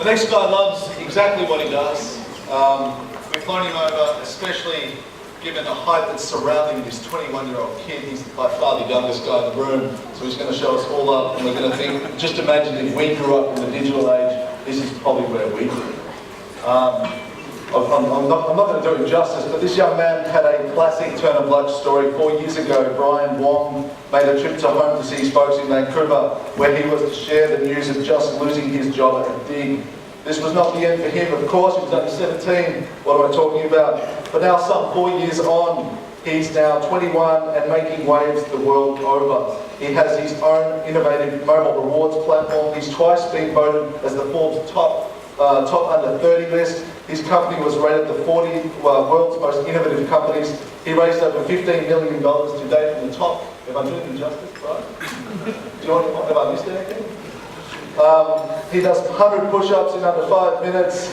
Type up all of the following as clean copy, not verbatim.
The next guy loves exactly what he does. We've flown him over, especially given the hype that's surrounding this 21-year-old kid. He's by far the youngest guy in the room, so he's going to show us all up, and we're going to think, just imagine if we grew up in the digital age, this is probably where we grew. I'm not going to do it justice, but this young man had a classic turn of luck story. 4 years ago, Wong made a trip to home to see his folks in Vancouver, where he was to share the news of just losing his job at Dig. This was not the end for him, of course. He was only 17. What am I talking about? But now, some 4 years on, he's now 21 and making waves the world over. He has his own innovative mobile rewards platform. He's twice been voted as the Forbes top under 30 list. His company was rated the 40 world's most innovative companies. He raised over $15 million today from the top. Have I done justice, right? Do you want, have I missed anything? He does 100 push-ups in under 5 minutes.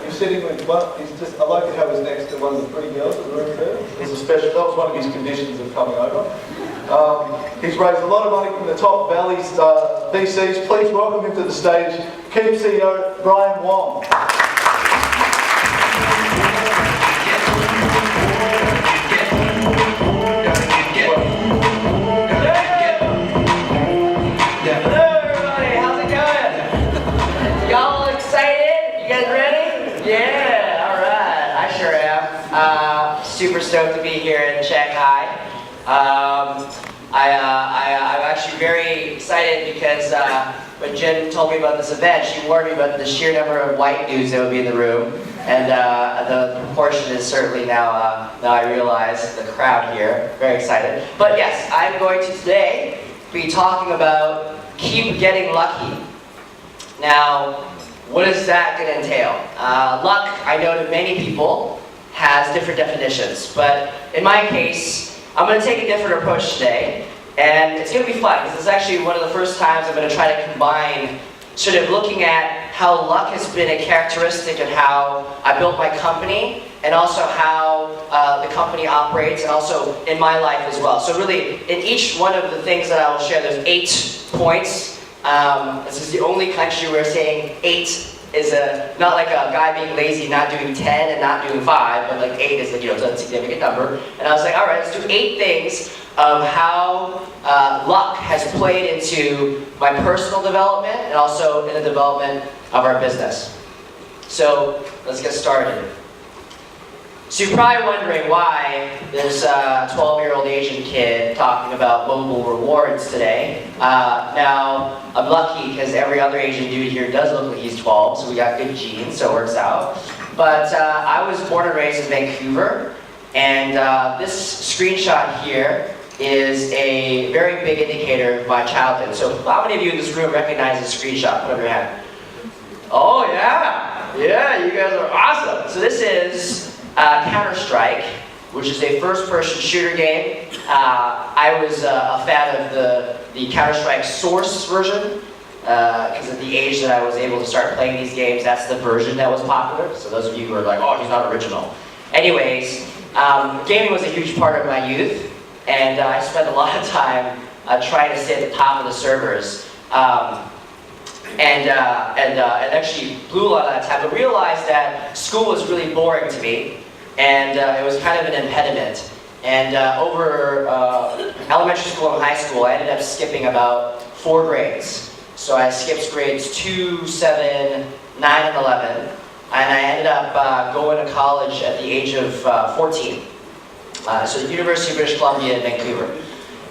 He's sitting with one. He's just. I like it how he's next to one of the pretty girls in the room there. It's a special. That was one of his conditions of coming over. He's raised a lot of money from the top valleys, VCs. Please welcome him to the stage, Kiip CEO Wong. Super stoked to be here in Shanghai. I'm actually very excited because when Jen told me about this event, she warned me about the sheer number of white dudes that would be in the room, and the proportion is certainly now I realize the crowd here. Very excited. But yes, I'm going to today be talking about keep getting lucky. Now, what is that going to entail? Luck, I know to many people, has different definitions, but in my case, I'm going to take a different approach today, and it's going to be fun, because this is actually one of the first times I'm going to try to combine sort of looking at how luck has been a characteristic of how I built my company, and also how the company operates, and also in my life as well. So really, in each one of the things that I will share, there's 8 points. This is the only country where saying 8 is not like a guy being lazy, not doing 10 and not doing 5, but like 8 is like, it's a significant number. And I was like, all right, let's do 8 things of how luck has played into my personal development and also in the development of our business. So let's get started. So you're probably wondering why there's a 12-year-old Asian kid talking about mobile rewards today. Now, I'm lucky because every other Asian dude here does look like he's 12, so we got good genes, so it works out. But I was born and raised in Vancouver, and this screenshot here is a very big indicator of my childhood. So how many of you in this room recognize this screenshot? Put up your hand. Oh yeah! Yeah, you guys are awesome! So this is Counter-Strike, which is a first-person shooter game. I was a fan of the Counter-Strike Source version, because at the age that I was able to start playing these games, that's the version that was popular. So those of you who are like, oh, he's not original. Anyways, gaming was a huge part of my youth, and I spent a lot of time trying to stay at the top of the servers. And actually blew a lot of that time, but realized that school was really boring to me, and it was kind of an impediment. And over elementary school and high school, I ended up skipping about 4 grades. So I skipped grades 2, 7, 9, and 11, and I ended up going to college at the age of 14. So the University of British Columbia in Vancouver.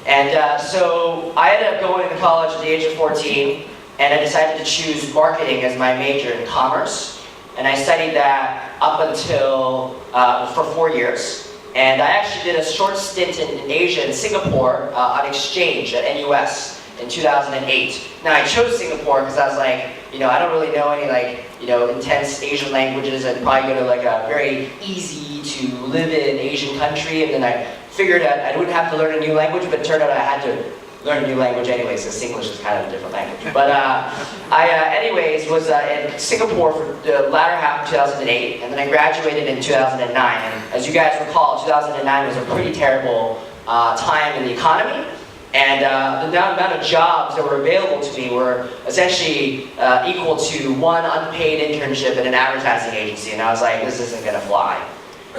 And so I ended up going to college at the age of 14, and I decided to choose marketing as my major in commerce. And I studied that up until, for 4 years. And I actually did a short stint in Asia, in Singapore, on exchange at NUS in 2008. Now I chose Singapore because I was like, I don't really know any intense Asian languages, and probably go to like a very easy to live in Asian country. And then I figured I wouldn't have to learn a new language, but it turned out I had to learn a new language anyways, because English is kind of a different language. But anyways, was in Singapore for the latter half of 2008, and then I graduated in 2009. And as you guys recall, 2009 was a pretty terrible time in the economy, And the amount of jobs that were available to me were essentially equal to one unpaid internship at an advertising agency. And I was like, this isn't gonna fly.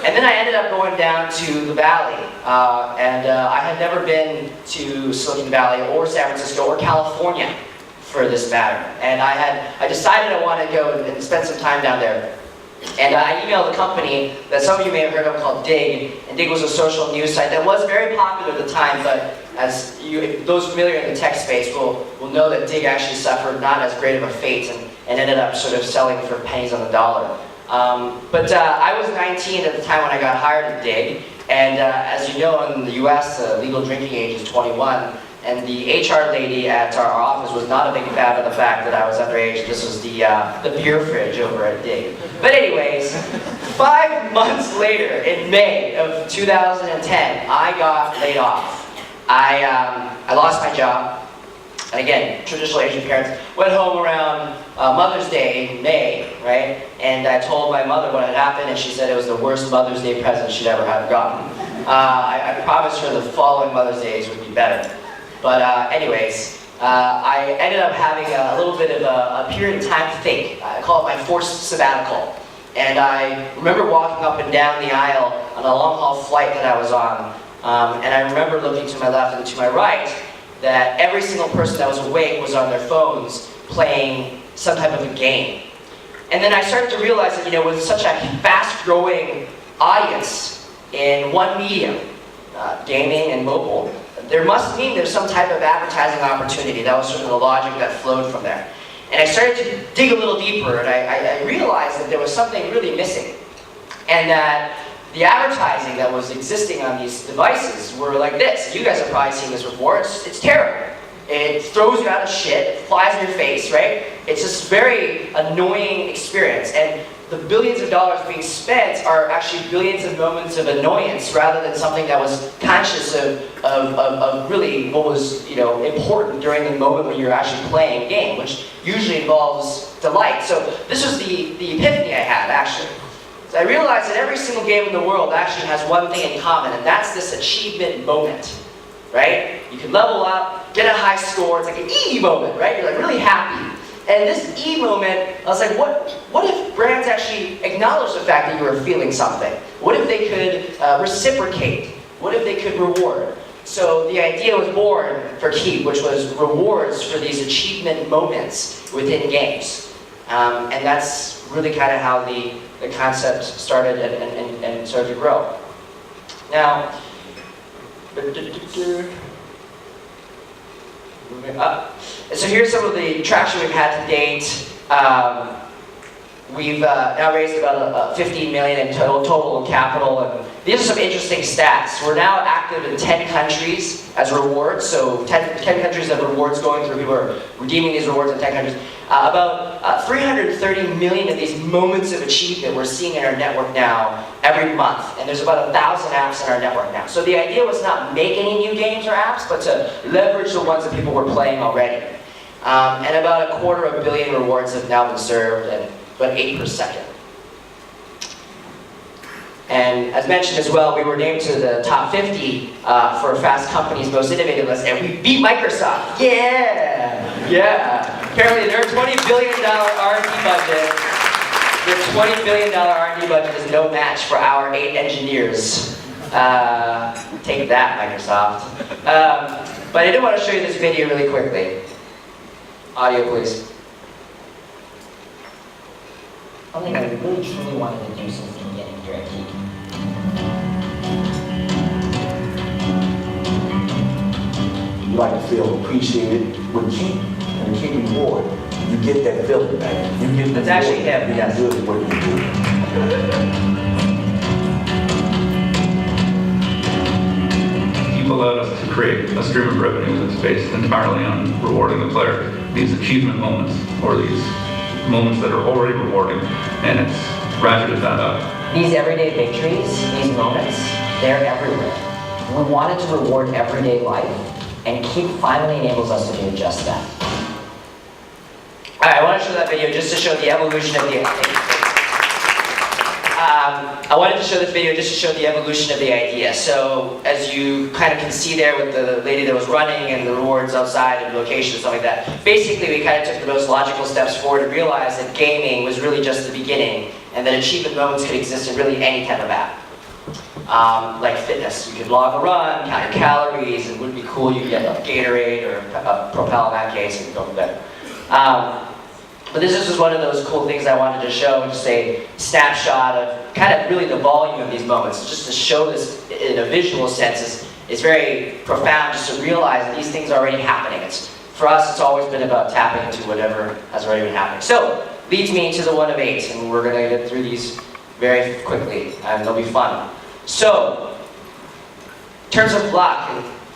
And then I ended up going down to the Valley. I had never been to Silicon Valley or San Francisco or California for this matter. And I decided I wanted to go and spend some time down there. And I emailed a company that some of you may have heard of called Dig. And Dig was a social news site that was very popular at the time, but as those familiar in the tech space will know that Dig actually suffered not as great of a fate and ended up sort of selling for pennies on the dollar. I was 19 at the time when I got hired at Dig. And as you know, in the US, the legal drinking age is 21. And the HR lady at our office was not a big fan of the fact that I was underage. This was the beer fridge over at Dig. But anyways, 5 months later, in May of 2010, I got laid off. I lost my job. And again, traditional Asian parents went home around Mother's Day in May, right? And I told my mother what had happened, and she said it was the worst Mother's Day present she'd ever have gotten. I promised her the following Mother's Days would be better. But anyways, I ended up having a little bit of a period of time to think. I call it my forced sabbatical. And I remember walking up and down the aisle on a long-haul flight that I was on. And I remember looking to my left and to my right that every single person that was awake was on their phones playing some type of a game. And then I started to realize that, with such a fast-growing audience in one medium, gaming and mobile, there must mean there's some type of advertising opportunity. That was sort of the logic that flowed from there. And I started to dig a little deeper, and I realized that there was something really missing. And that the advertising that was existing on these devices were like this. You guys have probably seen this before. It's terrible. It throws you out of shit. It flies in your face, right? It's just a very annoying experience. And the billions of dollars being spent are actually billions of moments of annoyance rather than something that was conscious of really what was important during the moment when you're actually playing a game, which usually involves delight. So this was the epiphany I had, actually. So I realized that every single game in the world actually has one thing in common, and that's this achievement moment, right? You can level up, get a high score, it's like an E moment, right? You're like really happy. And this E moment, I was like, what if brands actually acknowledge the fact that you were feeling something? What if they could reciprocate? What if they could reward? So the idea was born for Kiip, which was rewards for these achievement moments within games. And that's really kind of how the concept started and started to grow. Now, moving up. So here's some of the traction we've had to date. We've now raised about $15 million in total capital, and these are some interesting stats. We're now active in 10 countries as rewards, so 10 countries have rewards going through. People are redeeming these rewards in 10 countries. About 330 million of these moments of achievement we're seeing in our network now every month, and there's about 1,000 apps in our network now. So the idea was not make any new games or apps, but to leverage the ones that people were playing already. And about 250 million rewards have now been served, and about 8 per second. And as mentioned as well, we were named to the top 50 for Fast Company's most innovative list, and we beat Microsoft. Yeah. Apparently their $20 billion R&D budget, their $20 billion R&D budget is no match for our 8 engineers. Take that, Microsoft. But I did want to show you this video really quickly. Audio, please. Something I really truly wanted to do since the beginning here at Kiip. You like to feel appreciated with Kiip and the Kiip reward. You get that feeling back. You get the It's actually him, yes. good at what you do. Kiip allowed us to create a stream of revenue that's based entirely on rewarding the player. These achievement moments, or these moments that are already rewarding, and it's ratcheted that up. These everyday victories, these moments, they're everywhere. We wanted to reward everyday life, and Kiip finally enables us to do just that. All right, I want to show that video just to show the evolution of the. I wanted to show this video just to show the evolution of the idea. So as you kind of can see there with the lady that was running and the rewards outside and location and stuff like that, basically we kind of took the most logical steps forward and realized that gaming was really just the beginning and that achievement moments could exist in really any type of app. Like fitness, you could log a run, count your calories, and wouldn't it be cool you could get a Gatorade or a Propel in that case and go from there. But this is just one of those cool things I wanted to show, just a snapshot of kind of really the volume of these moments. Just to show this in a visual sense is very profound, just to realize that these things are already happening. For us, it's always been about tapping into whatever has already been happening. So, leads me to the 1 of 8, and we're going to get through these very quickly, and they'll be fun. So, in terms of luck,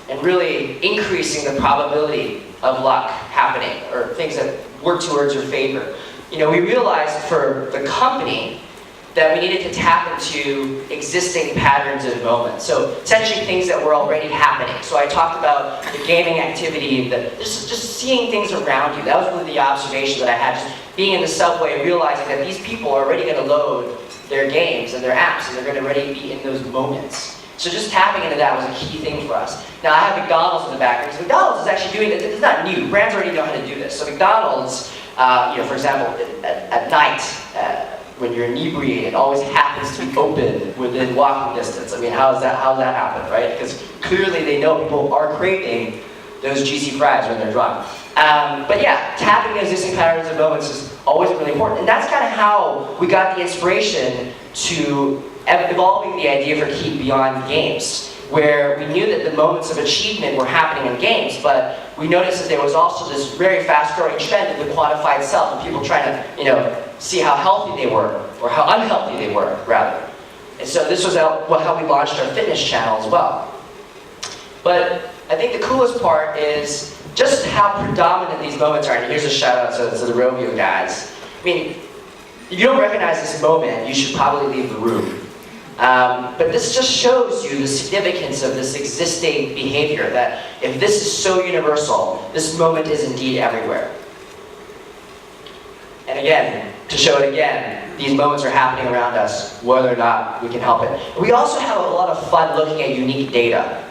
and really increasing the probability of luck happening, or things that work towards your favor. You know, we realized for the company that we needed to tap into existing patterns of moments. So essentially things that were already happening. So I talked about the gaming activity, just seeing things around you. That was really the observation that I had, just being in the subway and realizing that these people are already going to load their games and their apps, and they're going to already be in those moments. So just tapping into that was a key thing for us. Now I have McDonald's in the background, because McDonald's is actually doing this. It's not new. Brands already know how to do this. So McDonald's, for example, at night, when you're inebriated, always happens to be open within walking distance. I mean, how's that happen, right? Because clearly they know people are craving those juicy fries when they're drunk. But yeah, tapping existing patterns and moments is always really important. And that's kind of how we got the inspiration to evolving the idea for Kiip beyond games, where we knew that the moments of achievement were happening in games, but we noticed that there was also this very fast-growing trend of the quantified self, and people trying to, see how healthy they were, or how unhealthy they were, rather. And so this was how we launched our fitness channel as well. But I think the coolest part is just how predominant these moments are. And here's a shout out to the rodeo guys. I mean, if you don't recognize this moment, you should probably leave the room. But this just shows you the significance of this existing behavior, that if this is so universal, this moment is indeed everywhere. And again, to show it again, these moments are happening around us, whether or not we can help it. We also have a lot of fun looking at unique data.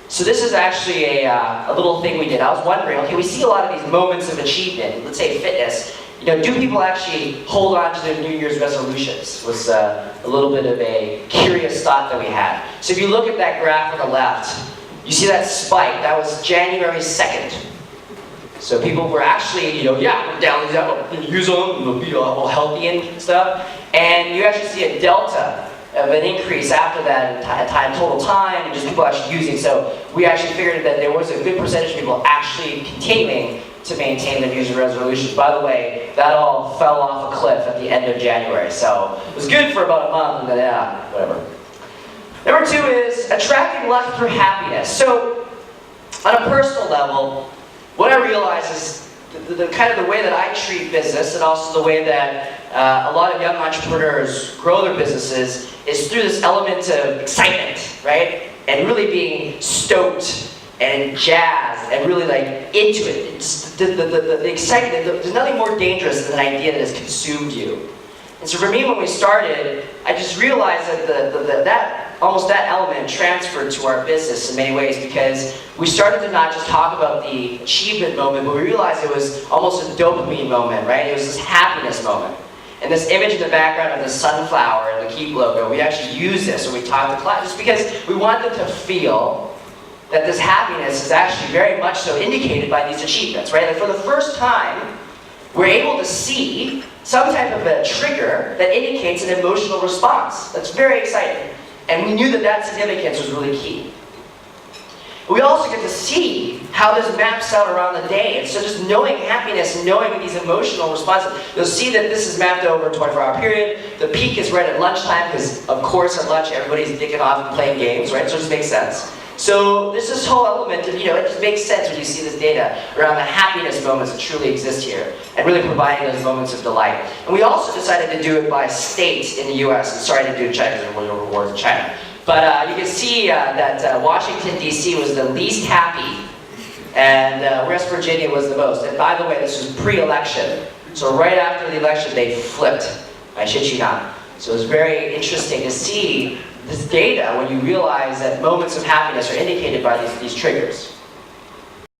So this is actually a little thing we did. I was wondering, okay, we see a lot of these moments of achievement, let's say fitness. Do people actually hold on to their New Year's resolutions? Was a little bit of a curious thought that we had. So if you look at that graph on the left, you see that spike. That was January 2nd. So people were actually, down these apps, use them, we'll be all healthy and stuff. And you actually see a delta of an increase after that in total time, and just people actually using. So we actually figured that there was a good percentage of people actually continuing to maintain their New Year's resolutions. By the way, that all fell off a cliff at the end of January. So it was good for about a month, and then whatever. Number 2 is attracting luck through happiness. So on a personal level, what I realize is the kind of the way that I treat business, and also the way that a lot of young entrepreneurs grow their businesses, is through this element of excitement, right? And really being stoked and jazzed and really into it. It's the excitement. There's nothing more dangerous than an idea that has consumed you. And so for me, when we started, I just realized that almost that element transferred to our business in many ways, because we started to not just talk about the achievement moment, but we realized it was almost a dopamine moment, right? It was this happiness moment. And this image in the background of the sunflower and the Kiip logo, we actually use this when we talk to clients, just because we want them to feel that this happiness is actually very much so indicated by these achievements, right? Like for the first time, we're able to see some type of a trigger that indicates an emotional response. That's very exciting. And we knew that significance was really key. We also get to see how this maps out around the day. And so just knowing happiness and knowing these emotional responses, you'll see that this is mapped over a 24-hour period. The peak is right at lunchtime, because of course at lunch everybody's dicking off and playing games, right? So it just makes sense. So there's this whole element of, it just makes sense when you see this data around the happiness moments that truly exist here, and really providing those moments of delight. And we also decided to do it by state in the US, and sorry to do China, because there were no rewards in China. But you can see that Washington, D.C. was the least happy, and West Virginia was the most. And by the way, this was pre-election. So right after the election, they flipped. I shit you not. So it's very interesting to see this data when you realize that moments of happiness are indicated by these triggers.